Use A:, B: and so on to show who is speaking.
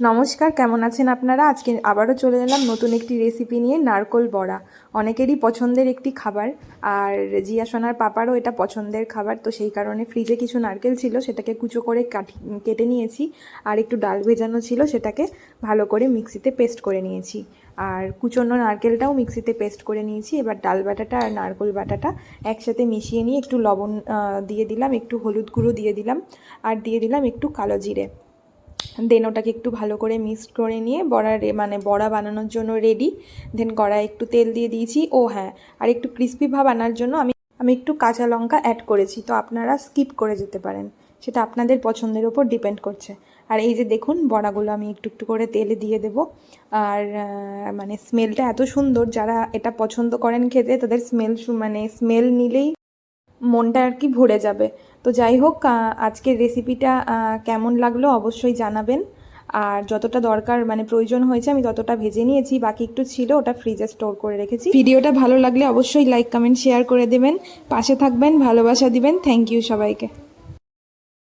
A: নমস্কার, কেমন আছেন আপনারা? আজকে আবারও চলে এলাম নতুন একটি রেসিপি নিয়ে, নারকোল বড়া। অনেকেরই পছন্দের একটি খাবার, আর জিয়া সোনার পাপারও এটা পছন্দের খাবার। তো সেই কারণে ফ্রিজে কিছু নারকেল ছিল, সেটাকে কুচো করে কেটে নিয়েছি। আর একটু ডাল ভেজানো ছিল, সেটাকে ভালো করে মিক্সিতে পেস্ট করে নিয়েছি। আর কুচোনো নারকেলটাও মিক্সিতে পেস্ট করে নিয়েছি। এবার ডাল বাটাটা আর নারকেল বাটাটা একসাথে মিশিয়ে নিয়ে একটু লবণ দিয়ে দিলাম, একটু হলুদ গুঁড়ো দিয়ে দিলাম, আর দিয়ে দিলাম একটু কালো জিরে। দেন ওটাকে একটু ভালো করে মিক্সড করে নিয়ে বড়া বানানোর জন্য রেডি। দেন কড়াই একটু তেল দিয়ে দিয়েছি। ও হ্যাঁ, আর একটু ক্রিস্পি ভাব আনার জন্য আমি একটু কাঁচা লঙ্কা অ্যাড করেছি। তো আপনারা স্কিপ করে যেতে পারেন, সেটা আপনাদের পছন্দের ওপর ডিপেন্ড করছে। আর এই যে দেখুন, বড়াগুলো আমি একটু একটু করে তেলে দিয়ে দেবো। আর স্মেলটা এত সুন্দর, যারা এটা পছন্দ করেন খেতে, তাদের স্মেল নিলেই মনটা আর কি ভরে যাবে। তো যাই হোক, আজকের রেসিপিটা কেমন লাগলো অবশ্যই জানাবেন। আর যতটা দরকার প্রয়োজন হয়েছে আমি ততটা ভেজে নিয়েছি, বাকি একটু ছিল, ওটা ফ্রিজে স্টোর করে রেখেছি। ভিডিওটা ভালো লাগলে অবশ্যই লাইক কমেন্ট শেয়ার করে দেবেন, পাশে থাকবেন, ভালোবাসা দিবেন। থ্যাংক ইউ সবাইকে।